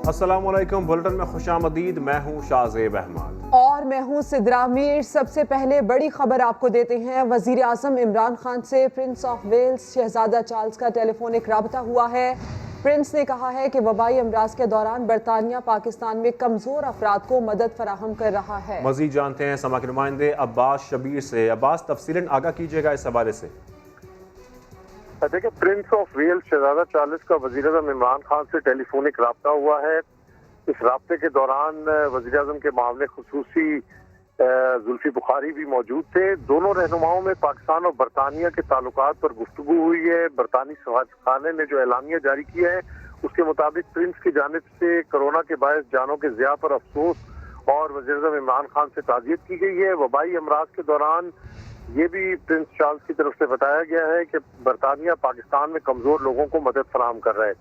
अस्सलाम वालेकुम। बुलेटिन में खुशामदीद। मैं हूँ शाहजेब अहमद और मैं हूँ सिद्रा मीर। सबसे पहले बड़ी खबर आपको देते हैं। वजीर आज़म इमरान खान से प्रिंस ऑफ वेल्स शहजादा चार्ल्स का टेलीफोनिक राबता हुआ है। प्रिंस ने कहा है कि वबाई अमराज के दौरान बरतानिया पाकिस्तान में कमजोर अफराद को मदद फराहम कर रहा है। मजीद जानते हैं समा के नुमाइंदे अब्बास शबीर से। अब्बास, तफसीलन आगाह कीजिएगा इस हवाले से। देखिए, प्रिंस ऑफ वेल्स शहजादा चार्ल्स का वजीर आज़म इमरान खान से टेलीफोनिक राब्ता हुआ है। इस राब्ते के दौरान वजीर आज़म के मामले खुसूसी जुल्फी बुखारी भी मौजूद थे। दोनों रहनुमाओं में पाकिस्तान और बरतानिया के ताल्लुकात पर गुफ्तगू हुई है। बरतानी सफारतखाने ने जो एलानिया जारी किया है उसके मुताबिक प्रिंस की जानिब से कोरोना के बायस जानों के ज़िया पर अफसोस और वजीर आज़म इमरान खान से ताज़ियत की गई है। वबाई अमराज के दौरान ये भी प्रिंस चार्ल्स की तरफ से बताया गया है कि बरतानिया पाकिस्तान में कमजोर लोगों को मदद फराहम कर रहा है।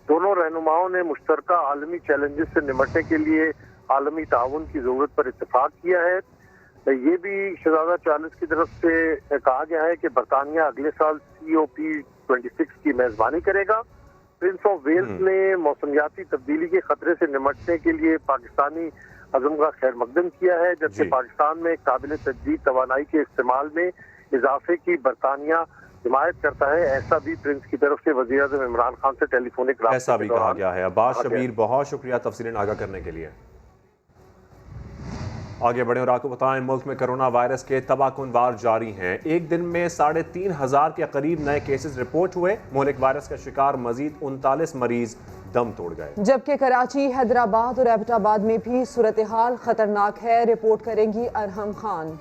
दोनों रहनुमाओं ने मुश्तरका आलमी चैलेंजेस से निपटने के लिए आलमी ताउन की जरूरत पर इत्तेफाक किया है। ये भी शहजादा चार्ल्स की तरफ से कहा गया है कि बरतानिया अगले साल COP26 की मेजबानी करेगा। प्रिंस ऑफ वेल्स ने मौसमियाती तब्दीली के खतरे से निपटने के लिए पाकिस्तानी अज़म का खैर मकदम किया है, जबकि पाकिस्तान में काबिल तजदीद तवानाई के इस्तेमाल में इजाफे की बरतानिया हिमायत करता है। ऐसा भी प्रिंस की तरफ से वज़ीर आज़म इमरान खान से टेलीफोनिक राब्ते ऐसा भी कहा गया है। अब्बास शबीर, बहुत शुक्रिया तफसीलन आगाह करने के लिए। आगे बढ़े और आपको बताएं, मुल्क में कोरोना वायरस के तबाहकुन वार जारी हैं। एक दिन में 3,500 के करीब नए केसेस रिपोर्ट हुए। मुल्क वायरस का शिकार मजीद 39 मरीज दम तोड़ गए, जबकि कराची, हैदराबाद और एबटाबाद में भी सूरत हाल खतरनाक है। रिपोर्ट करेंगी अरहम खान।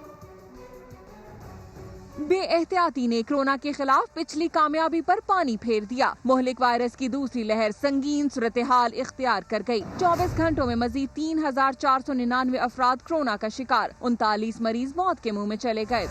बेएहतियाती ने कोरोना के खिलाफ पिछली कामयाबी पर पानी फेर दिया। मुहलिक वायरस की दूसरी लहर संगीन सूरत हाल इख्तियार कर गई। 24 घंटों में मजीद 3,499 अफराद कोरोना का शिकार, 39 मरीज मौत के मुंह में चले गए।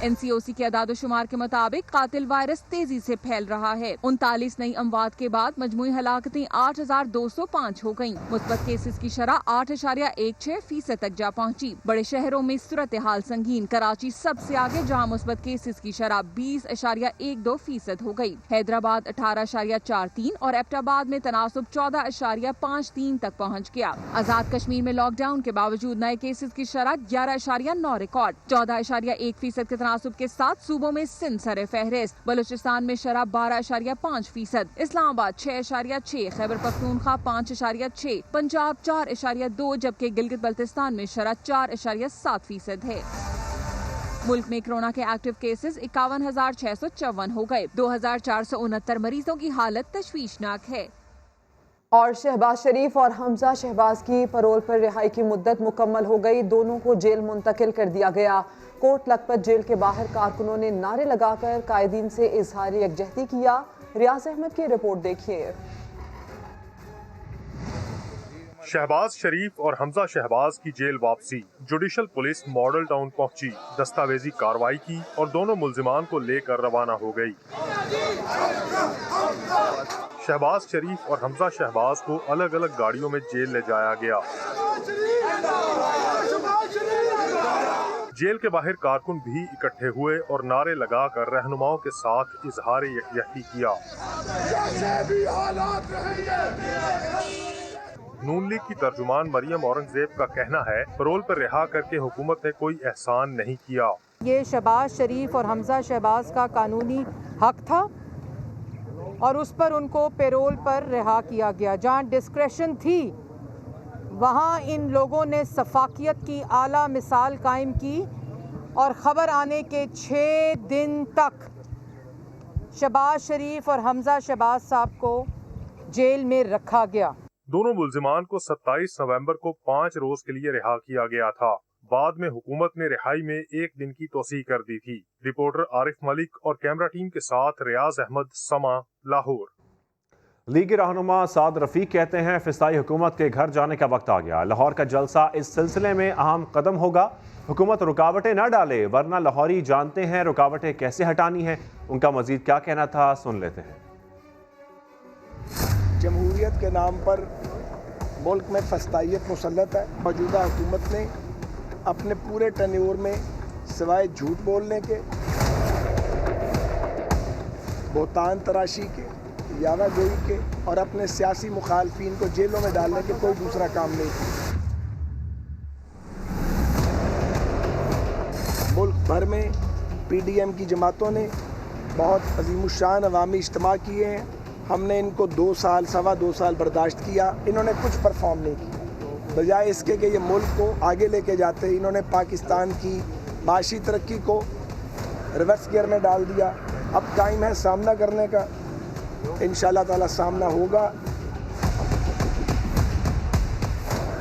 NCOC के अदाद-ओ-शुमार के मुताबिक कातिल वायरस तेजी से फैल रहा है। 39 नई अमवात के बाद मजमूई हलाकतें 8,205 हो गयी। मुस्बत केसेस की शरह 8.16% तक जा पहुंची। बड़े शहरों में सूरत हाल संगीन। कराची सबसे आगे, जहां मुस्बत केसेस की शरह 20.12% हो गयी। हैदराबाद 18.43 और एबटाबाद में तनासुब 14.53 तक पहुँच गया। आजाद कश्मीर में लॉकडाउन के बावजूद नए केसेस की शरह 11.9 रिकॉर्ड। 14.1% के तनासुब के साथ सूबों में सिंध सरे फहरिस्त। बलूचिस्तान में शरह 12.5%, इस्लामाबाद 6.6, खैबर पख्तूनख्वा 5.6, पंजाब 4.2, जबकि गिलगित बल्तिस्तान में शरह 4.7% है। मुल्क में कोरोना के एक्टिव केसेस 51,654 हो गए। 2,469 मरीजों की हालत तशवीशनाक है। और शहबाज शरीफ और हमजा शहबाज की परोल पर रिहाई की मुद्दत मुकम्मल हो गई। दोनों को जेल मुंतकिल कर दिया गया। कोट लखपत जेल के बाहर कारकुनों ने नारे लगाकर कायदीन से इजहार यकजहती किया। रियाज अहमद की रिपोर्ट देखिए। शहबाज शरीफ और हमजा शहबाज की जेल वापसी। जुडिशल पुलिस मॉडल टाउन पहुंची, दस्तावेजी कार्रवाई की और दोनों मुल्जिमान को लेकर रवाना हो गई। शहबाज शरीफ और हमजा शहबाज को अलग अलग गाड़ियों में जेल ले जाया गया। जेल के बाहर कारकुन भी इकट्ठे हुए और नारे लगाकर रहनुमाओं के साथ इजहार यकजहती किया। नून लीग की तर्जुमान मरियम औरंगजेब का कहना है, परोल पर रिहा करके हुकूमत ने कोई एहसान नहीं किया। ये शहबाज शरीफ और हमजा शहबाज का कानूनी हक था और उस पर उनको पैरोल पर रिहा किया गया। जहाँ डिस्क्रेशन थी वहाँ इन लोगों ने सफाकियत की आला मिसाल कायम की और ख़बर आने के 6 दिन तक शहबाज शरीफ और हमजा शहबाज साहब को जेल में रखा गया। दोनों मुल्जिमान को 27 नवंबर को 5 रोज के लिए रिहा किया गया था। बाद में हुकूमत ने रिहाई में 1 दिन की तोसी कर दी थी। रिपोर्टर आरिफ मलिक और कैमरा टीम के साथ रियाज अहमद, समा, लाहौर। लीगी रहनुमा साद रफीक कहते हैं, फिस्ताई हुकूमत के घर जाने का वक्त आ गया। लाहौर का जलसा इस सिलसिले में अहम कदम होगा। हुकूमत रुकावटें न डाले, वरना लाहौरी जानते हैं रुकावटें कैसे हटानी है। उनका मजीद क्या कहना था, सुन लेते हैं। जमहूरियत के नाम पर मुल्क में फस्तायत मुसल्लत है। मौजूदा हुकूमत ने अपने पूरे टन्योर में सिवाय झूठ बोलने के, बोहतान तराशी के यारा गोई के और अपने सियासी मुखालफिन को जेलों में डालने के कोई दूसरा काम नहीं किया। मुल्क भर में PDM की जमातों ने बहुत अजीमुशान अवामी इज्तिमा किए हैं। हमने इनको 2 साल, सवा 2 साल बर्दाश्त किया, इन्होंने कुछ परफॉर्म नहीं किया। बजाय इसके कि ये मुल्क को आगे लेके जाते, इन्होंने पाकिस्तान की माशी तरक्की को रिवर्स गियर में डाल दिया। अब टाइम है सामना करने का, इंशाल्लाह ताला सामना होगा,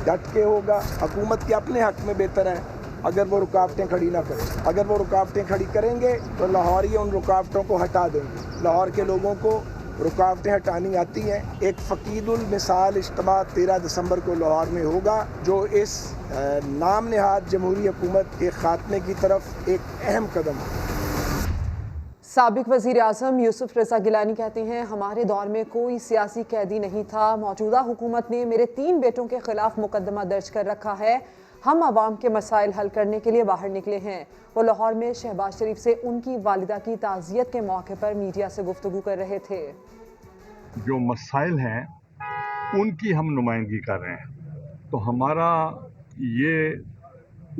डट के होगा। हुकूमत के अपने हक में बेहतर है अगर वो रुकावटें खड़ी ना करें। अगर वो रुकावटें खड़ी करेंगे तो लाहौरी उन रुकावटों को हटा देंगे। लाहौर के लोगों को रुकावटें हटानी आती हैं। एक फ़कीदुल मिसाल इज्तिमा 13 दिसंबर को लाहौर में होगा, जो इस नाम नहाद जमहूरी हुकूमत के ख़ात्मे की तरफ एक अहम कदम है। साबिक वज़ीर आज़म यूसुफ रज़ा गिलानी कहते हैं, हमारे दौर में कोई सियासी कैदी नहीं था। मौजूदा हुकूमत ने मेरे 3 बेटों के खिलाफ मुकदमा दर्ज कर रखा है। हम आवाम के मसाइल हल करने के लिए बाहर निकले हैं। वो लाहौर में शहबाज शरीफ से उनकी वालिदा की ताज़ियत के मौके पर मीडिया से गुफ्तगू कर रहे थे। जो मसाइल हैं उनकी हम नुमाइंदगी कर रहे हैं, तो हमारा ये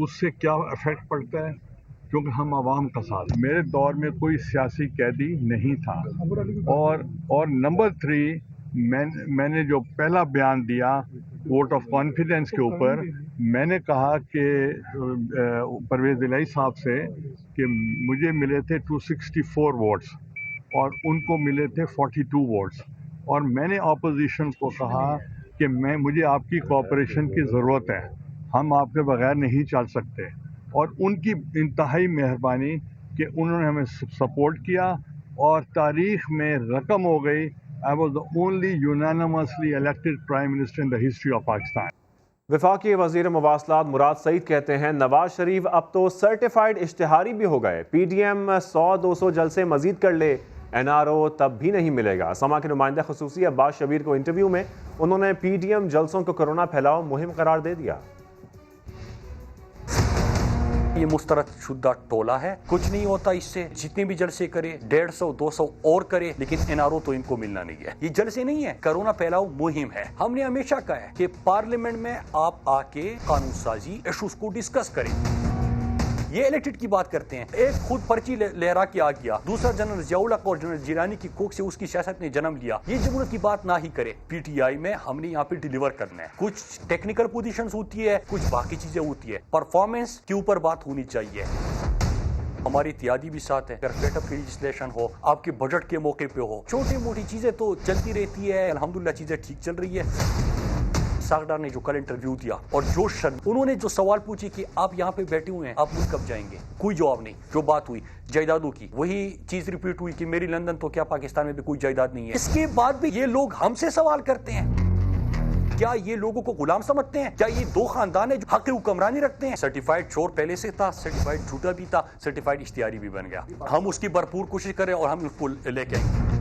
उससे क्या इफ़ेक्ट पड़ता है, क्योंकि हम आवाम का साथ। मेरे दौर में कोई सियासी कैदी नहीं था। और नंबर 3, मैंने जो पहला बयान दिया वोट ऑफ कॉन्फिडेंस के ऊपर, मैंने कहा कि परवेज़ इलाही साहब से कि मुझे मिले थे 264 वोट्स और उनको मिले थे 42 वोट्स, और मैंने अपोजिशन को कहा कि मुझे आपकी कोऑपरेशन की ज़रूरत है, हम आपके बगैर नहीं चल सकते। और उनकी इंतहाई मेहरबानी कि उन्होंने हमें सपोर्ट किया और तारीख़ में रकम हो गई। I was the only unanimously elected Prime Minister in the history of Pakistan. वफाकी वज़ीर मवासलात मुराद सईद कहते हैं, नवाज शरीफ अब तो सर्टिफाइड इश्तिहारी भी हो गए। PDM 100-200 जलसे मजीद कर ले, NRO तब भी नहीं मिलेगा। समा के नुमाइंदा खुसूसी अब्बास शबीर को इंटरव्यू में उन्होंने PDM जलसों को कोरोना फैलाव मुहिम करार दे दिया। ये मुस्तरद शुद्धा टोला है, कुछ नहीं होता इससे। जितने भी जलसे करे 150-200 और करे, लेकिन NRO तो इनको मिलना नहीं है। ये जलसे नहीं है, कोरोना फैलाव मुहिम है। हमने हमेशा कहा है कि पार्लियामेंट में आप आके कानून साजी इशूज को डिस्कस करें। ये इलेक्टेड की बात करते हैं, एक खुद पर्ची लहरा के आ गया, दूसरा जनरल जियाउल हक और जनरल जिलानी की कोख से उसकी सियासत ने जन्म लिया। ये जमहूरियत की बात ना ही करे। PTI में हमने यहाँ पे डिलीवर करना है। कुछ टेक्निकल पोजीशंस होती है, कुछ बाकी चीजें होती है। परफॉर्मेंस के ऊपर बात होनी चाहिए। हमारी इत्यादी भी साथ है। अगर फेटअप की लेजिस्लेशन हो, आपके बजट के मौके पे हो, छोटी मोटी चीजें तो चलती रहती है। अल्हम्दुलिल्लाह चीजें ठीक चल रही है। सागदार ने जो कल इंटरव्यू दिया और जोश शर्मा, उन्होंने जो सवाल पूछी कि आप यहाँ पे बैठे हुए हैं, आप मुल्क कब जाएंगे, कोई जवाब नहीं। जो बात हुई जायदादों की, वही चीज रिपीट हुई कि मेरी लंदन तो क्या पाकिस्तान में भी कोई जायदाद नहीं है। इसके बाद भी ये लोग हमसे सवाल करते हैं। क्या ये लोगों को गुलाम समझते हैं? क्या ये 2 खानदान है जो हक हुक्मरानी रखते हैं? सर्टिफाइड चोर पहले से था, सर्टिफाइड झूठा भी था, सर्टिफाइड इश्तिहारी भी बन गया। हम उसकी भरपूर कोशिश करें और हम उसको लेके आएंगे।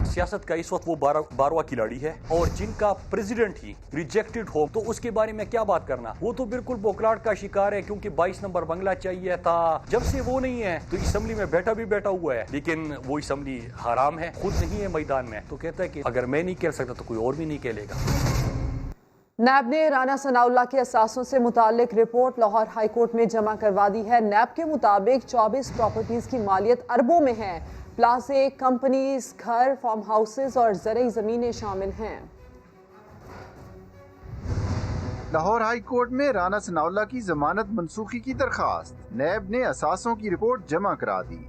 सियासत का इस वक्त वो 12वां खिलाड़ी है, और जिनका प्रेसिडेंट ही रिजेक्टेड हो तो उसके बारे में क्या बात करना। वो तो बिल्कुल बोखलाहट का शिकार है, क्योंकि 22 नंबर बंगला चाहिए था। जब से वो नहीं है तो असम्बली में बैठा हुआ है, लेकिन वो असम्बली हराम है, खुद नहीं है मैदान में, तो कहता है कि अगर मैं नहीं खेल सकता तो कोई और भी नहीं खेलेगा। नैब ने राना सनाउल्लाह के असासों से मुतालिक रिपोर्ट लाहौर हाई कोर्ट में जमा करवा दी है। नैब के मुताबिक 24 प्रॉपर्टीज की मालियत अरबों में है। प्लाजे, कंपनीज, घर, फार्म हाउसेज और ज़रई ज़मीनें शामिल हैं। लाहौर हाई कोर्ट में राना सनाउल्लाह की जमानत मनसूखी की दरखास्त, नैब ने असासों की रिपोर्ट जमा करा दी।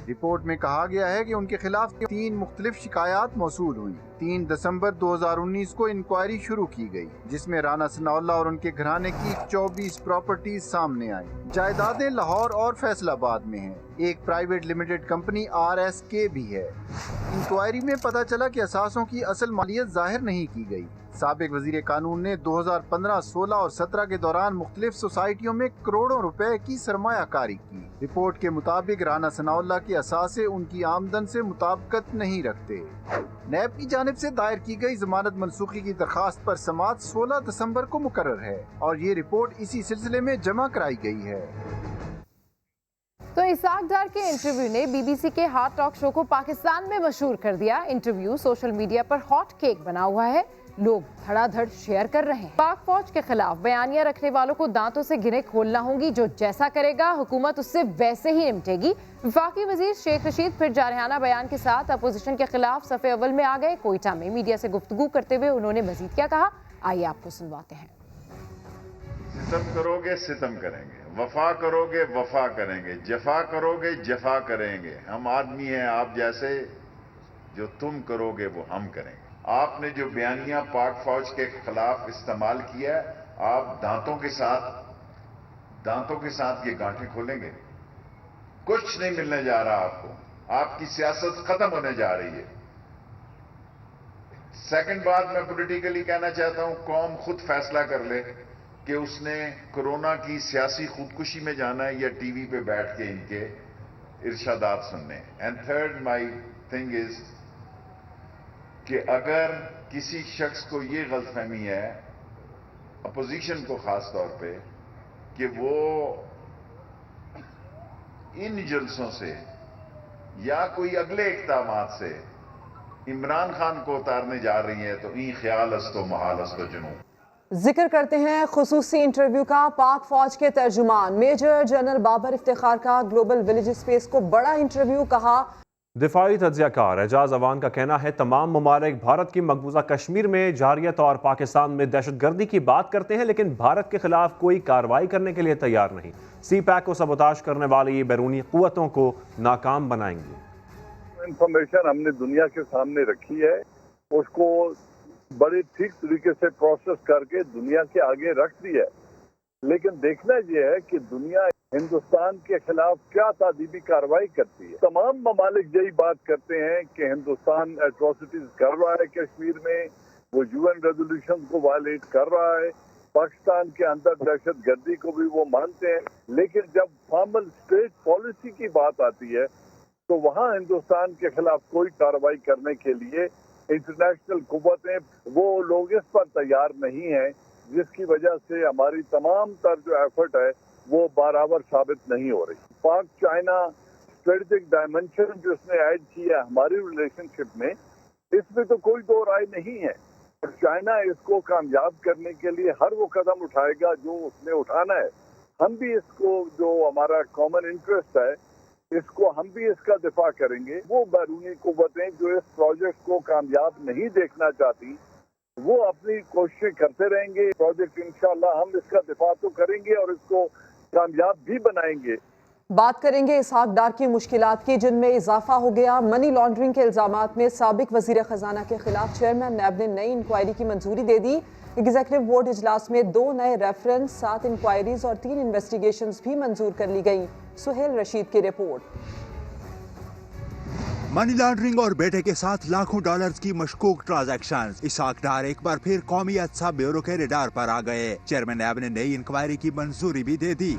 रिपोर्ट में कहा गया है कि उनके खिलाफ 3 मुख्तलिफ शिकायत मौसूल हुई। 3 दिसंबर 2019 को इंक्वायरी शुरू की गई, जिसमें राना सनाउल्लाह और उनके घराने की 24 प्रॉपर्टीज सामने आई। जायदादें लाहौर और फैसलाबाद में हैं। एक प्राइवेट लिमिटेड कंपनी RSK भी है। इंक्वायरी में पता चला कि असासों की असल मालियत जाहिर नहीं की गई। साबिक वजीर कानून ने 2015, 16 और 17 के दौरान मुख्तलिफ सोसाइटियों में करोड़ों रुपए की सरमायाकारी की। रिपोर्ट के मुताबिक राना सनाउल्लाह के असासे उनकी आमदन से मुताबिकत नहीं रखते। नैब की जानिब से दायर की गई जमानत मनसूखी की दरखास्त पर समाअत 16 दिसंबर को मुकर्रर है और ये रिपोर्ट इसी सिलसिले में जमा कराई गई है। तो اسحاق ڈار کے انٹرویو نے BBC کے ہارٹ ٹاک شو کو پاکستان میں مشہور کر دیا. انٹرویو سوشل میڈیا پر ہاٹ کیک بنا ہوا ہے. لوگ دھڑا دھڑ شیئر کر رہے ہیں. پاک فوج کے خلاف بیانیہ رکھنے والوں کو دانتوں سے گنے کھولنا ہوں گی. جو جیسا کرے گا حکومت اس سے ویسے ہی نمٹے گی. وفاقی وزیر شیخ رشید پھر جارحانہ بیان کے ساتھ اپوزیشن کے خلاف صف اول میں آ گئے. کوئٹہ میں میڈیا سے گفتگو کرتے ہوئے انہوں نے مزید کیا کہا, آئیے آپ کو سنواتے ہیں. ستم کرو گے ستم کریں گے, وفا کرو گے وفا کریں گے, جفا کرو گے جفا کریں گے. ہم آدمی ہیں آپ جیسے, جو تم کرو گے وہ ہم کریں گے. آپ نے جو بیانیہ پاک فوج کے خلاف استعمال کیا ہے, آپ دانتوں کے ساتھ یہ گانٹھیں کھولیں گے. کچھ نہیں ملنے جا رہا آپ کو. آپ کی سیاست ختم ہونے جا رہی ہے. سیکنڈ بات میں پولیٹیکلی کہنا چاہتا ہوں, قوم خود فیصلہ کر لے کہ اس نے کورونا کی سیاسی خودکشی میں جانا ہے یا ٹی وی پہ بیٹھ کے ان کے ارشادات سننے. And third my thing is کہ اگر کسی شخص کو یہ غلط فہمی ہے, اپوزیشن کو خاص طور پہ, کہ وہ ان جلسوں سے یا کوئی اگلے اقدامات سے عمران خان کو اتارنے جا رہی ہیں, تو این خیال است و محال است و جنون. ذکر کرتے ہیں خصوصی انٹرویو کا. پاک فوج کے ترجمان میجر جنرل بابر افتخار کا گلوبل ولیج اسپیس کو بڑا انٹرویو. کہا دفاعی تجزیہ کار اعجاز اوان کا کہنا ہے تمام ممالک بھارت کی مقبوضہ کشمیر میں جارحیت اور پاکستان میں دہشت گردی کی بات کرتے ہیں, لیکن بھارت کے خلاف کوئی کارروائی کرنے کے لیے تیار نہیں. سی پیک کو سبوتاژ کرنے والی یہ بیرونی قوتوں کو ناکام بنائیں گی. انفارمیشن ہم نے دنیا کے سامنے رکھی ہے, اس کو بڑے ٹھیک طریقے سے پروسیس کر کے دنیا کے آگے رکھ دی ہے. لیکن دیکھنا یہ ہے کہ دنیا ہندوستان کے خلاف کیا تعدیبی کارروائی کرتی ہے. تمام ممالک یہی بات کرتے ہیں کہ ہندوستان ایٹراسٹیز کر رہا ہے کشمیر میں, وہ UN ریزولوشن کو وائلیٹ کر رہا ہے. پاکستان کے اندر دہشت گردی کو بھی وہ مانتے ہیں. لیکن جب فارمل اسٹیٹ پالیسی کی بات آتی ہے تو وہاں ہندوستان کے خلاف کوئی کارروائی کرنے کے لیے انٹرنیشنل قوتیں, وہ لوگ اس پر تیار نہیں ہیں, جس کی وجہ سے ہماری تمام تر جو ایفرٹ ہے وہ برابر ثابت نہیں ہو رہی. پاک چائنا اسٹریٹجک ڈائمنشن جو اس نے ایڈ کیا ہماری ریلیشن شپ میں, اس میں تو کوئی دو رائے نہیں ہے. چائنا اس کو کامیاب کرنے کے لیے ہر وہ قدم اٹھائے گا جو اس نے اٹھانا ہے. ہم بھی اس کو, جو ہمارا کامن انٹرسٹ ہے, اس کو ہم بھی اس کا دفاع کریں گے. وہ بیرونی قوتیں جو اس پروجیکٹ کو کامیاب نہیں دیکھنا چاہتی, وہ اپنی کوششیں کرتے رہیں گے. پروجیکٹ انشاءاللہ ہم اس کا دفاع تو کریں گے اور اس کو کامیاب بھی بنائیں گے. بات کریں گے اسحاق ڈار کی مشکلات کی, جن میں اضافہ ہو گیا. منی لانڈرنگ کے الزامات میں سابق وزیر خزانہ کے خلاف چیئرمین نیب نے نئی انکوائری کی منظوری دے دی. ایگزیکٹو بورڈ اجلاس میں 2 نئے ریفرنس, 7 انکوائریز اور 3 انویسٹیگیشنز بھی منظور کر لی گئیں. سہیل رشید کی رپورٹ. منی لانڈرنگ اور بیٹے کے ساتھ لاکھوں ڈالرز کی مشکوک ٹرانزیکشنز. اسحاق ڈار ایک بار پھر قومی احتساب بیورو کے ریڈار پر آ گئے. چیئرمین نیب نے نئی انکوائری کی منظوری بھی دے دی.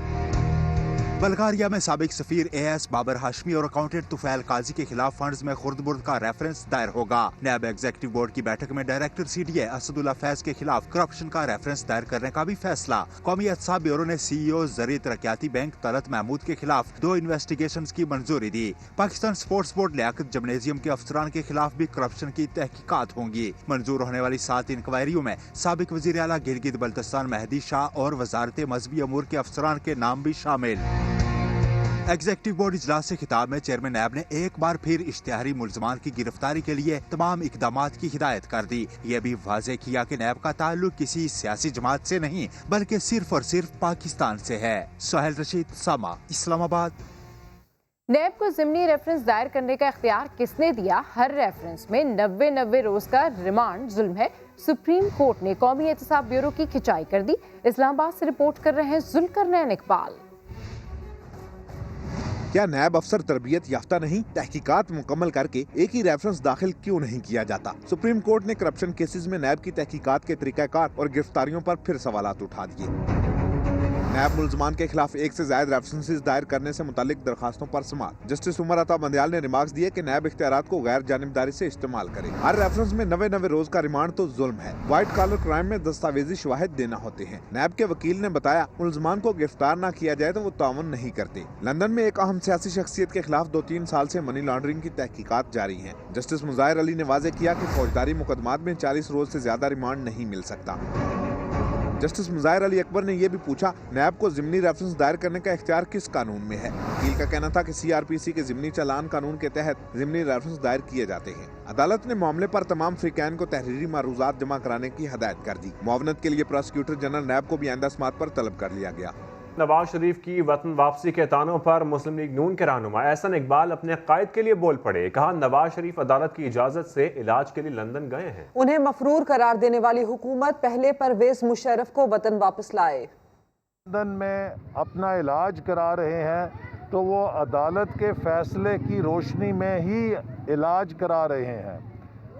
بلغاریہ میں سابق سفیر AS بابر ہاشمی اور اکاؤنٹنٹ طفیل قاضی کے خلاف فنڈز میں خرد برد کا ریفرنس دائر ہوگا. نیب ایگزیکٹو بورڈ کی بیٹھک میں ڈائریکٹر CDA اسد اللہ فیض کے خلاف کرپشن کا ریفرنس دائر کرنے کا بھی فیصلہ. قومی احتساب بیورو نے CEO زرعی ترقیاتی بینک طلعت محمود کے خلاف 2 انویسٹیگیشنز کی منظوری دی. پاکستان سپورٹس بورڈ لیاقت جمنیزیم کے افسران کے خلاف بھی کرپشن کی تحقیقات ہوں گی. منظور ہونے والی 7 انکوائریوں میں سابق وزیر اعلیٰ گلگت بلتستان مہدی شاہ اور وزارت مذہبی امور کے افسران کے نام بھی شامل. ایگزیکٹو بورڈ اجلاس سے خطاب میں چیئرمین نیب نے ایک بار پھر اشتہاری ملزمان کی گرفتاری کے لیے تمام اقدامات کی ہدایت کر دی. یہ بھی واضح کیا کہ نیب کا تعلق کسی سیاسی جماعت سے نہیں بلکہ صرف اور صرف پاکستان سے ہے. سہیل رشید, ساما, اسلام آباد. نیب کو ضمنی ریفرنس دائر کرنے کا اختیار کس نے دیا؟ ہر ریفرنس میں 90 روز کا ریمانڈ ظلم ہے. سپریم کورٹ نے قومی احتساب بیورو کی کھچائی کر دی. اسلام آباد سے رپورٹ کر رہے ہیں ذوالقرنین اقبال. کیا نیب افسر تربیت یافتہ نہیں؟ تحقیقات مکمل کر کے ایک ہی ریفرنس داخل کیوں نہیں کیا جاتا؟ سپریم کورٹ نے کرپشن کیسز میں نیب کی تحقیقات کے طریقہ کار اور گرفتاریوں پر پھر سوالات اٹھا دیے. नैब मुलजमान के खिलाफ एक से ज्यादा रेफरेंसेस दायर करने से मुतालिक दरखास्तों पर समाअत। जस्टिस उमर अता बंदयाल ने रिमार्क्स दिए कि नैब इख्तियारात को गैर जानिबदारी से इस्तेमाल करे। हर रेफरेंस में 90 रोज का रिमांड तो जुल्म है। व्हाइट कॉलर क्राइम में दस्तावेजी शवाहिद देना होते हैं। नैब के वकील ने बताया मुलजमान को गिरफ्तार न किया जाए तो वो तावन नहीं करते। लंदन में एक अहम सियासी शख्सियत के खिलाफ 2-3 साल से मनी लॉन्ड्रिंग की तहकीकात जारी है। जस्टिस मुजाहिर अली ने वाजे किया कि फौजदारी मुकदमात में 40 रोज से ज्यादा रिमांड नहीं मिल सकता। जस्टिस मुजाहिर अली अकबर ने यह भी पूछा, नैब को ज़िमनी रेफरेंस दायर करने का इख्तियार किस कानून में है? वकील का कहना था कि CRPC के ज़िमनी चालान कानून के तहत ज़िमनी रेफरेंस दायर किए जाते हैं। अदालत ने मामले पर तमाम फ्रीकैन को तहरीरी मारूजात जमा कराने की हदायत कर दी। मुआवनत के लिए प्रोसिक्यूटर जनरल नैब को भी आइंदा समाअत पर तलब कर लिया गया। नवाज शरीफ की वतन वापसी के तानों पर मुस्लिम लीग नून के रहनुमा एहसन इकबाल अपने कायद के लिए बोल पड़े। कहा, नवाज शरीफ अदालत की इजाजत से इलाज के लिए लंदन गए हैं। उन्हें मफरूर करार देने वाली हुकूमत पहले परवेज मुशर्रफ को वतन वापस लाए। लंदन में अपना इलाज करा रहे हैं तो वो अदालत के फैसले की रोशनी में ही इलाज करा रहे हैं,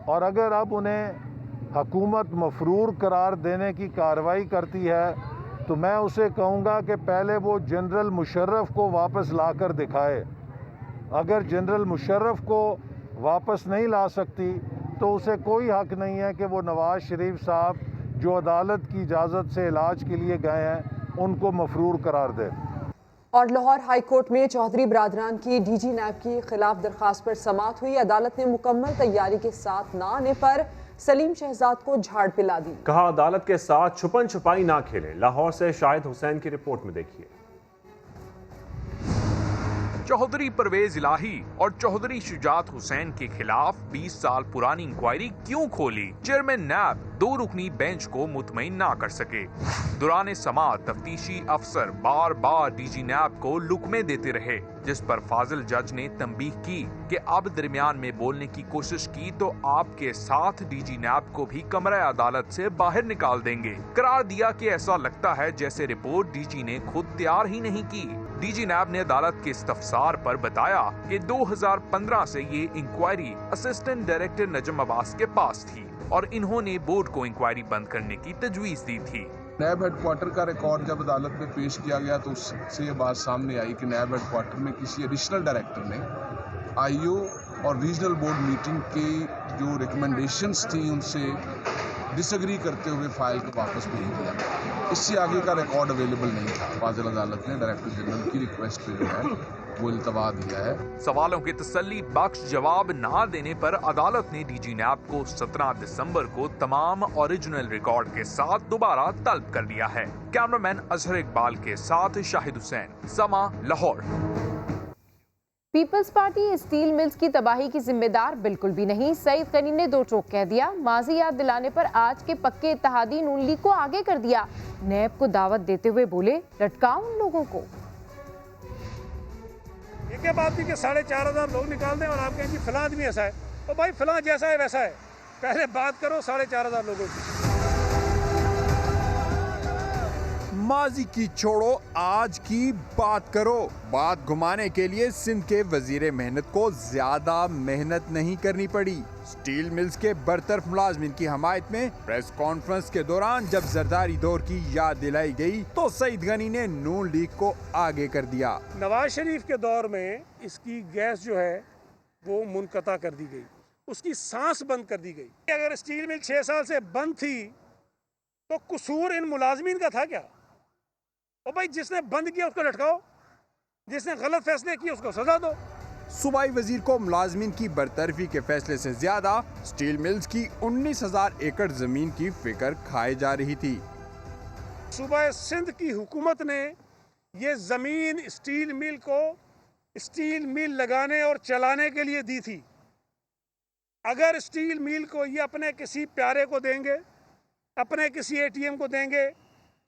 और अगर अब उन्हें हुकूमत मफरूर करार देने की कार्रवाई करती है तो मैं उसे कहूँगा कि पहले वो जनरल मुशर्रफ को वापस लाकर दिखाए। अगर जनरल मुशर्रफ को वापस नहीं ला सकती तो उसे कोई हक नहीं है कि वो नवाज शरीफ साहब जो अदालत की इजाज़त से इलाज के लिए गए हैं उनको मफरूर करार दे। और लाहौर हाई कोर्ट में चौधरी बरादरान की DG नैब की खिलाफ दरखास्त पर समाअत हुई। अदालत ने मुकम्मल तैयारी के साथ न आने पर सलीम शहजाद को झाड़ पिला दी। कहा, अदालत के साथ छुपन छुपाई ना खेलें। लाहौर से शाहिद हुसैन की रिपोर्ट में देखिए। चौधरी परवेज इलाही और चौधरी शुजात हुसैन के खिलाफ 20 साल पुरानी इंक्वायरी क्यों खोली? चेयरमैन नैब 2 रुकनी बेंच को मुतमईन ना कर सके। दौरान समाअत तफ्तीशी अफसर बार बार DG नैब को लुकमे देते रहे, जिस पर फाजिल जज ने तंबीह की कि अब दरमियान में बोलने की कोशिश की तो आपके साथ DG नैब को भी कमरा अदालत से बाहर निकाल देंगे। करार दिया कि ऐसा लगता है जैसे रिपोर्ट DG ने खुद तैयार ही नहीं की। DG नैब ने अदालत के इस्तफसार पर बताया कि 2015 से ये इंक्वायरी असिस्टेंट डायरेक्टर नजम अब्बास के पास थी और इन्होंने बोर्ड को इंक्वायरी बंद करने की तजवीज दी थी। नैब हेडक्वार्टर का रिकॉर्ड जब अदालत में पेश किया गया तो उससे ये बात सामने आई कि नैब हेडक्वार्टर में किसी एडिशनल डायरेक्टर ने IO और रीजनल बोर्ड मीटिंग के जो रिकमेंडेशंस थी उनसे डिसएग्री करते हुए फाइल को वापस भेज दिया। इससे आगे का रिकॉर्ड अवेलेबल नहीं था। फाजिल अदालत ने डायरेक्टर जनरल की रिक्वेस्ट पे जो है वो इल्तवा दिया है। सवालों के तसल्ली बख्श जवाब ना देने पर अदालत ने DG नैब को 17 दिसंबर को तमाम ओरिजिनल रिकॉर्ड के साथ दोबारा तलब कर लिया है। कैमरामैन अजहर इकबाल के साथ शाहिद हुसैन, समा, लाहौर। पीपल्स पार्टी स्टील मिल्स की तबाही की जिम्मेदार बिल्कुल भी नहीं। सईद गनी ने 2 टोक कह दिया। माजी याद दिलाने पर आज के पक्के इत्तेहादी नून लीग को आगे कर दिया। नैब को दावत देते हुए बोले, लटकाओ उन लोगों को। ये क्या बात थी कि 4,500 लोग निकाल दें और आप कहें जी फलां आदमी ऐसा है? तो भाई फलां जैसा है वैसा है, पहले बात करो 4,500 लोगों की। माजी की छोड़ो, आज की बात करो। बात घुमाने के लिए सिंध के वजीर मेहनत को ज्यादा मेहनत नहीं करनी पड़ी। स्टील मिल्स के बरतरफ मुलाजमिन की हमायत में प्रेस कॉन्फ्रेंस के दौरान जब जरदारी दौर की याद दिलाई गई तो सईद गनी ने नून लीग को आगे कर दिया। नवाज शरीफ के दौर में इसकी गैस जो है वो मुनक़ता कर दी गई, उसकी सांस बंद कर दी गई। अगर स्टील मिल 6 साल से बंद थी तो कसूर इन मुलाजमीन का था क्या? और भाई जिसने बंद किया उसको लटकाओ, जिसने गलत फैसले किए उसको सजा दो। सूबाई वजीर को मुलाजमीन की बरतरफी के फैसले से ज्यादा स्टील मिल्स की 19,000 एकड़ जमीन की फिक्र खाई जा रही थी। सूबा सिंध की हुकूमत ने ये जमीन स्टील मिल को स्टील मिल लगाने और चलाने के लिए दी थी। अगर स्टील मिल को ये अपने किसी प्यारे को देंगे, अपने किसी ATM को देंगे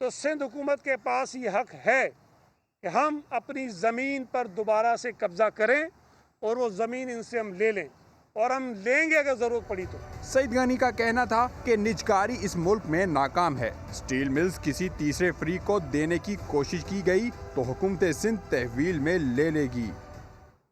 तो सिंध हुकूमत के पास ये हक है कि हम अपनी ज़मीन पर दोबारा से कब्जा करें और वो ज़मीन इनसे हम ले लें, और हम लेंगे अगर ज़रूरत पड़ी तो। सईद गनी का कहना था कि निजकारी इस मुल्क में नाकाम है। स्टील मिल्स किसी तीसरे फ्री को देने की कोशिश की गई तो हुकूमत सिंध तहवील में ले लेगी।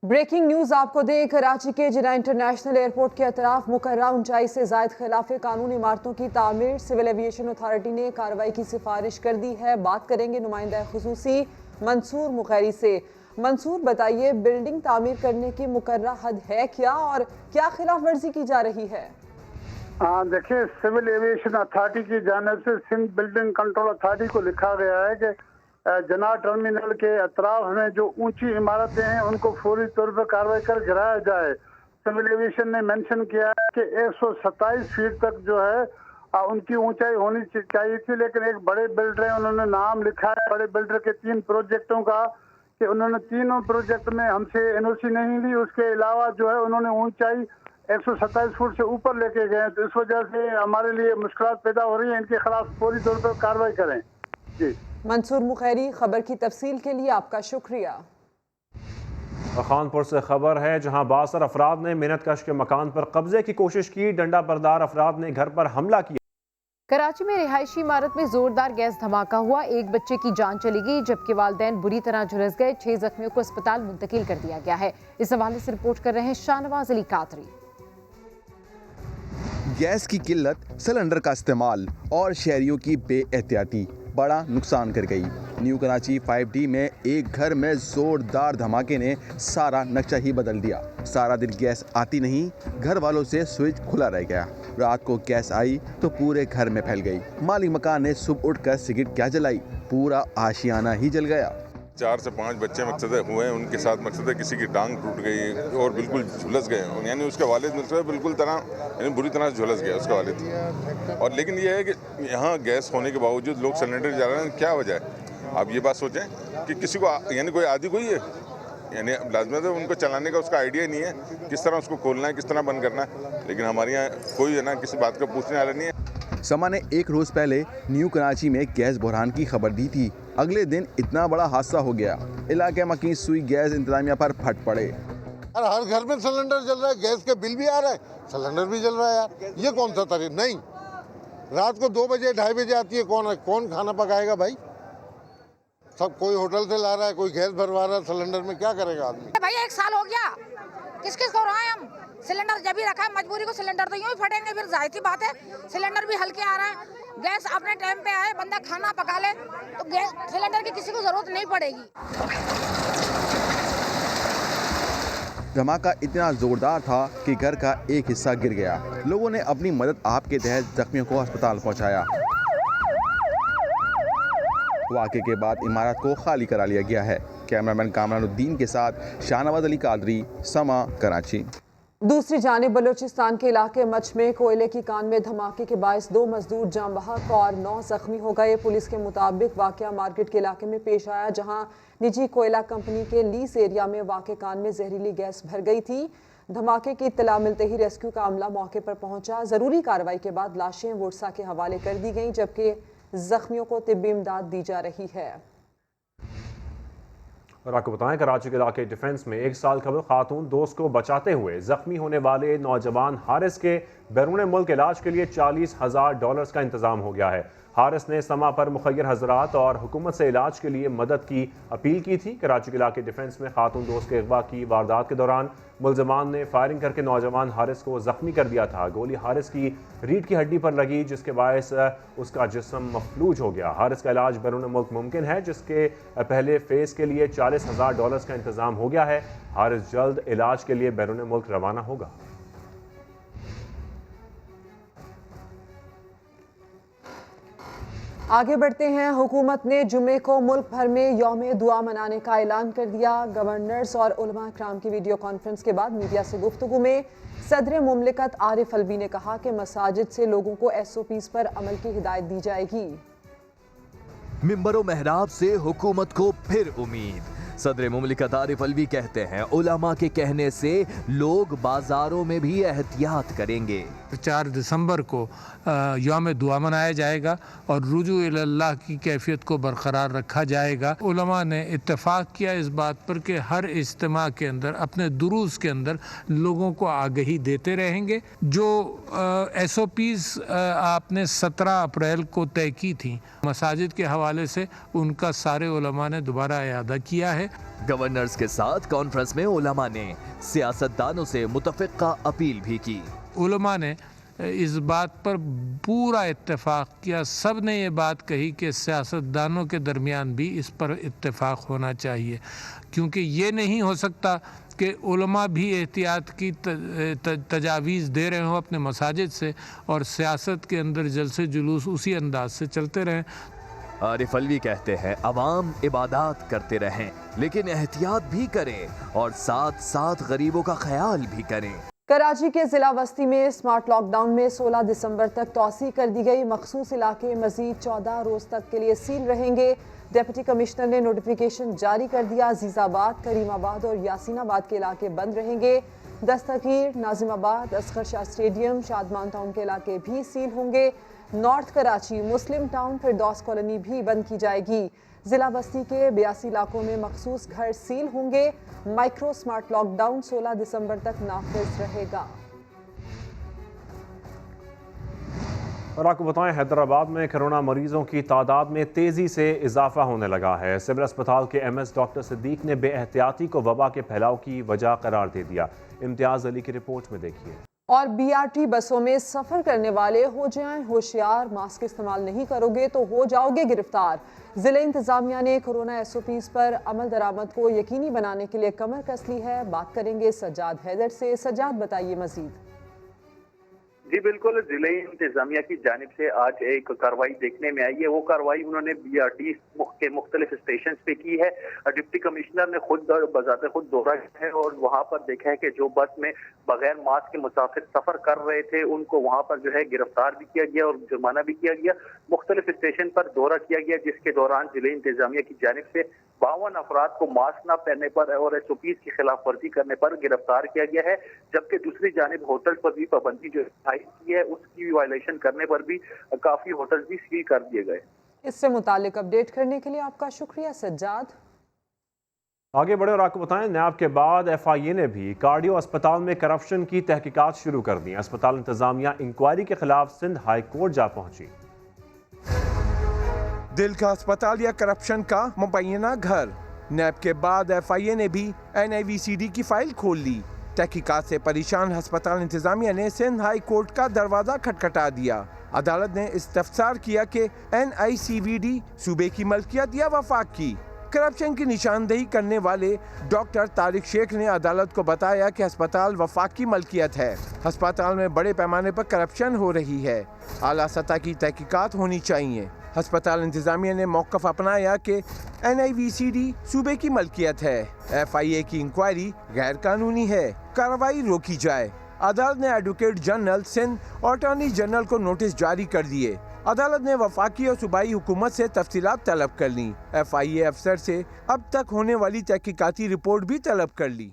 ब्रेकिंग न्यूज आपको दें, कराची के जिना इंटरनेशनल एयरपोर्ट के अतराफ मुकर्रर ऊंचाई से जायद खिलाफ कानून इमारतों की तामीर सिविल एविएशन अथॉरिटी ने कार्रवाई की सिफारिश कर दी है। बात करेंगे नुमाइंदा खुसूसी मंसूर मुखैरी से। मंसूर, बताइए बिल्डिंग तामीर करने की मुकर्रर हद है क्या और क्या खिलाफ वर्जी की जा रही है? देखिए, सिविल एविएशन अथॉरिटी की जानिब से सिंध बिल्डिंग कंट्रोल अथॉरिटी को लिखा गया है कि जना टर्मिनल के अतराफ में जो ऊंची इमारतें हैं उनको फौरी तौर पर कार्रवाई कर गिराया जाए। सिविल एविएशन ने मेंशन किया है कि 127 फीट तक जो है उनकी ऊंचाई होनी चाहिए थी, लेकिन एक बड़े बिल्डर हैं, उन्होंने नाम लिखा है बड़े बिल्डर के 3 प्रोजेक्टों का कि उन्होंने तीनों प्रोजेक्ट में हमसे एनओसी नहीं ली। उसके अलावा जो है उन्होंने ऊंचाई 127 फुट से ऊपर लेके गए, तो इस वजह से हमारे लिए मुश्किलात पैदा हो रही है। इनके खिलाफ फौरी तौर पर कार्रवाई करें। जी मंसूर मुखैरी, खबर की तफसील के लिए आपका शुक्रिया। खानपुर से खबर है, जहां 62 अफराद ने मेहनत कश के मकान पर कब्जे की कोशिश की। डंडा बरदार अफराद ने घर पर हमला किया। कराची में रिहायशी इमारत में जोरदार गैस धमाका हुआ, एक बच्चे की जान चली गई जबकि वालिदैन बुरी तरह झुलस गए। 6 जख्मियों को अस्पताल मुंतकिल कर दिया गया है। इस हवाले से रिपोर्ट कर रहे हैं शाहनवाज अली कादरी। गैस की किल्लत, सिलेंडर का इस्तेमाल और शहरियों की बेएहतियाती बड़ा नुकसान कर गई। न्यू कराची 5D में एक घर में जोरदार धमाके ने सारा नक्शा ही बदल दिया। सारा दिन गैस आती नहीं, घर वालों से स्विच खुला रह गया। रात को गैस आई तो पूरे घर में फैल गई। मालिक मकान ने सुबह उठकर सिगरेट क्या जलाई, पूरा आशियाना ही जल गया। 4 से 5 बच्चे मकसद हुए हैं, उनके साथ मकसद किसी की टांग टूट गई और बिल्कुल झुलस गए, यानी उसके वालिद मकसद बिल्कुल यानी बुरी तरह से झुलस गया उसका वालिद। और लेकिन ये है कि यहाँ गैस होने के बावजूद लोग सिलेंडर जा रहे हैं, क्या वजह है? आप ये बात सोचें कि किसी को यानी कोई आदि कोई है, यानी लाजमत है उनको चलाने का उसका आइडिया नहीं है, किस तरह उसको खोलना है, किस तरह बंद करना है। लेकिन हमारे यहाँ कोई है ना किसी बात का पूछने वाला नहीं है। समा ने 1 रोज पहले न्यू कराची में गैस बहरान की खबर दी थी। अगले दिन इतना बड़ा हादसा हो गया, इलाके में सुई गैस इंतजामिया पर फट पड़े। हर घर में सिलेंडर जल रहा है, गैस के बिल भी आ रहा है, सिलेंडर भी जल रहा है। यार ये कौन सा तरीका? नहीं, रात को 2 बजे 2:30 बजे आती है, कौन खाना पकाएगा भाई? सब कोई होटल से ला रहा है, कोई गैस भरवा रहा है, सिलेंडर में क्या करेगा आदमी? भाई 1 साल हो गया, किस को रहा हम सिलेंडर जब भी रखा है, मजबूरी को सिलेंडर तो यूं ही फटेंगे, फिर जाहिर सी बात है सिलेंडर भी हल्के आ रहा है। गैस अपने टाइम पे आए, बंदा खाना पका ले तो गैस सिलेंडर की किसी को जरूरत नहीं पड़ेगी। धमाका इतना जोरदार था कि घर का एक हिस्सा गिर गया। लोगों ने अपनी मदद आप के तहत जख्मियों को अस्पताल पहुंचाया। वाक़े के बाद इमारत को खाली करा लिया गया है। कैमरामैन कामरानुद्दीन के साथ शाहनवाज अली कादरी, समा, कराची। दूसरी जानिब बलूचिस्तान के इलाके मच में कोयले की कान में धमाके के बायस 2 मजदूर जाम बहक और 9 जख्मी हो गए। पुलिस के मुताबिक वाकया मार्केट के इलाके में पेश आया, जहां निजी कोयला कंपनी के लीज एरिया में वाक़े कान में जहरीली गैस भर गई थी। धमाके की इत्तला मिलते ही रेस्क्यू का अमला मौके पर पहुंचा। जरूरी कार्रवाई के बाद लाशें वुरसा के हवाले कर दी गईं, जबकि जख्मियों को तिब्बी इमदाद दी जा रही है। और आपको बताएं, कराची के इलाके डिफेंस में 1 साल कबल खातून दोस्त को बचाते हुए जख्मी होने वाले नौजवान हारिस के बैरून मुल्क इलाज के लिए $40,000 का इंतजाम हो गया है। हारिस ने समा पर मुखय्यर हजरात और हुकूमत से इलाज के लिए मदद की अपील की थी। कराची के इलाके डिफेंस में खातून दोस्त के अगवा की वारदात के दौरान मुलजमान ने फायरिंग करके नौजवान हारिस को जख्मी कर दिया था। गोली हारिस की रीढ़ की हड्डी पर लगी, जिसके बायस उसका जिस्म मफलूज हो गया। हारिस का इलाज बैरून मुल्क मुमकिन है, जिसके पहले फेज के लिए $40,000 का इंतजाम हो गया है। हारिस जल्द इलाज के लिए बैरून मुल्क रवाना होगा। आगे बढ़ते हैं। हुकूमत ने जुमे को मुल्क भर में यौम दुआ मनाने का ऐलान कर दिया। गवर्नर्स और उलमा इकराम की वीडियो कॉन्फ्रेंस के बाद मीडिया से गुफ्तगू में सदर मुमलिकत आरिफ अलवी ने कहा कि मसाजिद से लोगों को SOPs पर अमल की हिदायत दी जाएगी। मिंबर मेहराब से हुकूमत को फिर उम्मीद। सदर मुमलिकत आरिफ अलवी कहते हैं, उलमा के कहने से लोग बाजारों में भी एहतियात करेंगे। 4 दिसंबर को यौम दुआ मनाया जाएगा और रुजू इल्लाह की कैफियत को बरकरार रखा जाएगा। उलमा ने इत्तेफाक किया इस बात पर कि हर इज्तिमा के अंदर अपने दुरूस के अंदर लोगों को आगही देते रहेंगे। जो SOPs आपने 17 अप्रैल को तय की थी मसाजिद के हवाले से, उनका सारे उलमा ने दोबारा इयादा किया है। है। गवर्नर्स के साथ कॉन्फ्रेंस में उलमा ने सियासतदानों से मुतफ़िक़ा अपील भी की। उलमा ने इस बात पर पूरा इत्तेफाक किया, सब ने ये बात कही कि सियासतदानों के दरमियान भी इस पर इत्तेफाक होना चाहिए, क्योंकि ये नहीं हो सकता कि उलमा भी एहतियात की तजावीज़ दे रहे हों अपने मसाजिद से और सियासत के अंदर जलसे जुलूस उसी अंदाज से चलते रहें। आरिफ अलवी कहते हैं अवाम इबादत करते रहें लेकिन एहतियात भी करें और साथ साथ गरीबों का ख्याल भी करें। कराची के जिला वस्ती में स्मार्ट लॉकडाउन में 16 दिसंबर तक तौसी कर दी गई। मखसूस इलाके मजीद 14 रोज तक के लिए सील रहेंगे। डिप्टी कमिश्नर ने नोटिफिकेशन जारी कर दिया। अजीजाबाद, करीमाबाद और यासीनाबाद के इलाके बंद रहेंगे। दस्तगीर, नाजिमाबाद, असगर शाह स्टेडियम, शादमान टाउन के इलाके भी सील होंगे। नॉर्थ कराची, मुस्लिम टाउन, फिरदौस कॉलोनी भी बंद की जाएगी। जिला बस्ती के 82 इलाकों में मखसूस घर सील होंगे। माइक्रो स्मार्ट लॉकडाउन 16 दिसंबर तक नाफिज रहेगा। और आपको बताएं, हैदराबाद में कोरोना मरीजों की तादाद में तेजी से इजाफा होने लगा है। सिविल अस्पताल के एमएस डॉक्टर सिद्दीक ने बेएहतियाती को वबा के फैलाव की वजह करार दे दिया। इम्तियाज अली की रिपोर्ट में देखिए। और बीआरटी बसों में सफर करने वाले हो जाएं होशियार, मास्क इस्तेमाल नहीं करोगे तो हो जाओगे गिरफ्तार। जिला इंतजामिया ने कोरोना एसओपीज पर अमल दरामद को यकीनी बनाने के लिए कमर कस ली है। बात करेंगे सज्जाद हैदर से। सज्जाद, बताइए मजीद। जी बिल्कुल, जिले इंतजामिया की जानिब से आज एक कार्रवाई देखने में आई है। वो कार्रवाई उन्होंने बीआरटी के मुख्तलिफ स्टेशन पे की है। डिप्टी कमिश्नर ने खुद बजाते खुद दौरा किया है और वहाँ पर देखा है कि जो बस में बगैर मास्क के मुसाफिर सफर कर रहे थे उनको वहाँ पर जो है गिरफ्तार भी किया गया और जुर्माना भी किया गया। मुख्तलिफ स्टेशन पर दौरा किया गया, जिसके दौरान जिले इंतजामिया की जानिब से 52 अफराद को मास्क न पहनने पर और एसओपीज की खिलाफ वर्जी करने पर गिरफ्तार किया गया है। जबकि दूसरी जानिब होटल पर भी पाबंदी जो की है उसकी भी वायलेशन करने पर भी काफी होटल भी सील कर दिए गए। इससे मुतालिक अपडेट करने के लिए आपका शुक्रिया सज्जाद। आगे बढ़े और आपको बताएं, नैब के बाद एफआईए ने भी कार्डियो अस्पताल में करप्शन की तहकीकात शुरू कर दी। अस्पताल इंतजामिया इंक्वायरी के खिलाफ सिंध हाई कोर्ट जा पहुंची। दिल का अस्पताल या करप्शन का मुबैना घर। नैब के बाद एफआईए ने भी एनआईवीसीडी की फाइल खोल ली। तहकीकात से परेशान अस्पताल इंतजामिया ने सिंध हाई कोर्ट का दरवाजा खटखटा दिया। अदालत ने इस्तफसार किया कि एनआईसीवीडी सूबे की मलकियत या वफाक की। करप्शन की निशानदेही करने वाले डॉक्टर तारिक शेख ने अदालत को बताया कि अस्पताल वफाक की मलकियत है। अस्पताल में बड़े पैमाने पर करप्शन हो रही है। आला सतह की तहकीकात होनी चाहिए। अस्पताल इंतजामिया ने मौक़िफ़ अपनाया कि एनआईवीसीडी सूबे की मलकियत है। एफआईए की इंक्वायरी गैर कानूनी है, कार्रवाई रोकी जाए। अदालत ने एडवोकेट जनरल सिंध और अटॉर्नी जनरल को नोटिस जारी कर दिए। अदालत ने वफाकी और सूबाई हुकूमत से तफसीलात तलब कर ली। एफआईए अफसर से अब तक होने वाली तहकीकाती रिपोर्ट भी तलब कर ली।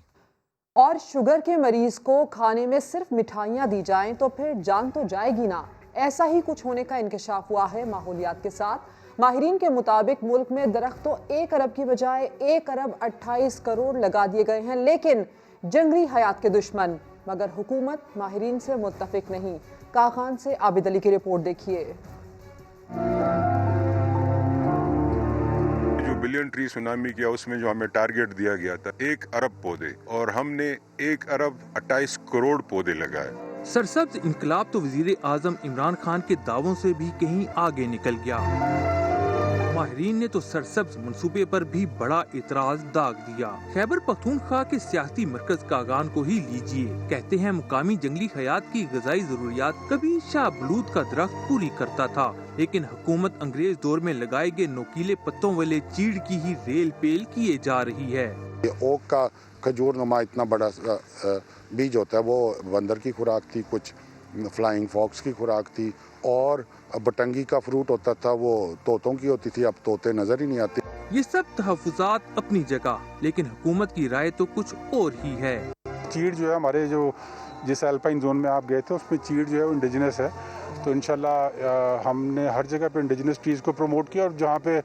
और शुगर के मरीज को खाने में सिर्फ मिठाइयाँ दी जाएं तो फिर जान तो जाएगी ना। ऐसा ही कुछ होने का इंकशाफ हुआ है माहौलियात के साथ। माहिरीन के मुताबिक मुल्क में दरख्त तो 1 अरब की बजाय 1 अरब 28 करोड़ लगा दिए गए हैं, लेकिन जंगली हयात के दुश्मन। मगर हुकूमत माहिरीन से मुत्तफिक नहीं। काखान से आबिद अली की रिपोर्ट देखिए। जो बिलियन ट्री सुनामी किया उसमें जो हमें टारगेट दिया गया था 1 अरब पौधे, और हमने 1 अरब 28 करोड़ पौधे लगाए। सरसब्ज इनकलाब तो वजीर आजम इमरान खान के दावों से भी कहीं आगे निकल गया। माहिरीन ने तो सरसब्ज मंसूबे पर भी बड़ा इतराज दाग दिया। खैबर पख्तूनख्वा के सियासी मरकज कागान को ही लीजिए। कहते हैं मुकामी जंगली हयात की गजाई जरूरियात कभी शाहबलूत का दरख्त पूरी करता था, लेकिन हुकूमत अंग्रेज दौर में लगाए गए नोकीले पत्तों वाले चीड़ की ही रेल पेल किए जा रही है। ओक का खजूर नुमा इतना बड़ा बीज होता है, वो बंदर की खुराक थी, कुछ फ्लाइंग फॉक्स की खुराक थी, और बटंगी का फ्रूट होता था, वो तोतों की होती थी। अब तोते नजर ही नहीं आते। ये सब तहफुजात अपनी जगह, लेकिन हुकूमत की राय तो कुछ और ही है। चीड़ जो है हमारे जो जिस अल्पाइन जोन में आप गए थे उसमें चीड़ जो है वो इंडिजिनस है, तो इंशाल्लाह हमने हर जगह पे इंडिजिनस ट्रीज को प्रमोट किया, और जहाँ पे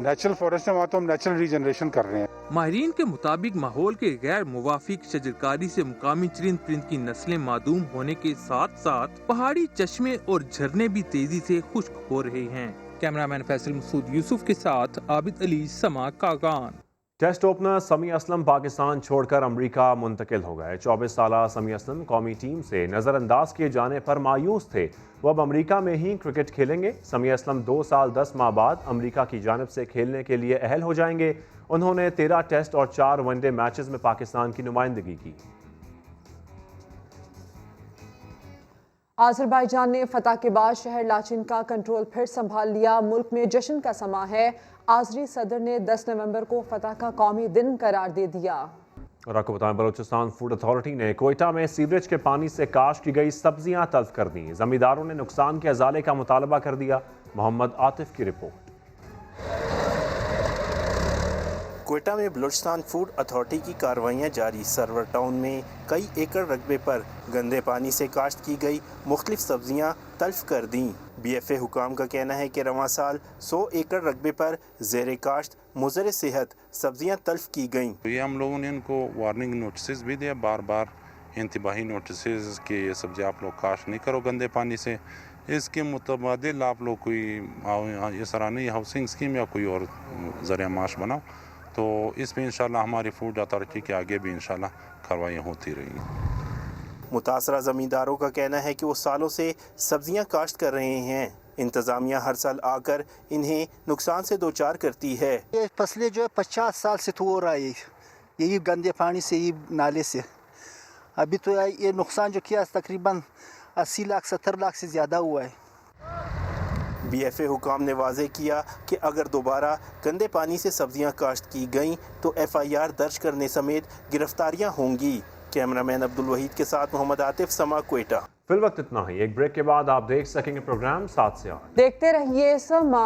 नेचुरल फॉरेस्ट है वहाँ तो हम नेचुरल रीजनरेशन कर रहे हैं। माहिरीन के मुताबिक माहौल के गैर मुवाफिक शजरकारी से मुकामी चरिंद परिंद की नस्लें मादूम होने के साथ साथ पहाड़ी चश्मे और झरने भी तेजी से खुश्क हो रहे हैं। कैमरामैन फैसल मसूद यूसुफ के साथ आबिद अली, समा कागान। टेस्ट ओपनर समी असलम पाकिस्तान छोड़कर अमरीका मुंतकिल हो गए। 24 साला समी असलम कौमी टीम से नज़रअंदाज किए जाने पर मायूस थे। वो अब अमरीका में ही क्रिकेट खेलेंगे। समी असलम 2 साल 10 माह बाद अमरीका की जानिब से खेलने के लिए अहल हो जाएंगे। उन्होंने 13 टेस्ट और 4 वनडे मैचेस में पाकिस्तान की नुमाइंदगी की। आज़रबाईजान ने फतह के बाद शहर लाचिन का कंट्रोल फिर संभाल लिया। मुल्क में जश्न का समा है। आज़री सदर ने 10 नवंबर को फतह का कौमी दिन करार दे दिया। और आपको बताएं, बलूचिस्तान फूड अथॉरिटी ने कोयटा में सीवरेज के पानी से काश्त की गई सब्जियां तल्फ कर दी। जमींदारों ने नुकसान के अजाले का मुतालबा कर दिया। मोहम्मद आतिफ की रिपोर्ट। कोयटा में बलूचिस्तान फूड अथॉरिटी की कार्रवाइयाँ जारी। सर्वर टाउन में कई एकड़ रकबे पर गंदे पानी से काश्त की गई मुख्तलिफ सब्जियाँ तल्फ कर दी। BFA हुकाम का कहना है कि रवां साल 100 एकड़ रकबे पर ज़ेर काश्त मुज़र सेहत सब्जियाँ तल्फ की गईं। ये हम लोगों ने इनको वार्निंग नोटिस भी दिया, बार बार इंतबाही नोटिस कि ये सब्जी आप लोग काश्त नहीं करो गंदे पानी से। इसके मुतबादिल आप लोग कोई ये सराहनीय हाउसिंग स्कीम या कोई और ज़रिया माश बनाओ। तो इसमें इंशाल्लाह हमारी फूड अथॉरिटी के आगे भी इंशाल्लाह कार्रवाइयाँ होती रहेंगी। मुतासरा ज़मींदारों का कहना है कि वो सालों से सब्जियां काश्त कर रहे हैं। इंतज़ामिया हर साल आकर इन्हें नुकसान से दोचार करती है। ये फसलें जो है 50 साल से तो हो रहा है यही गंदे पानी से, यही नाले से। अभी तो ये नुकसान जो किया तकरीबन 80 लाख 70 लाख से ज़्यादा हुआ है। BFA हुकाम ने वाज़े किया कि अगर दोबारा गंदे पानी से सब्जियां काश्त की गईं तो FIR दर्ज करने समेत गिरफ्तारियां होंगी। कैमरामैन अब्दुल वहीद के साथ मोहम्मद आतिफ, समा, कोयटा। फिल वक्त इतना ही। एक ब्रेक के बाद आप देख सकेंगे प्रोग्राम 7 से 8। देखते रहिए समा।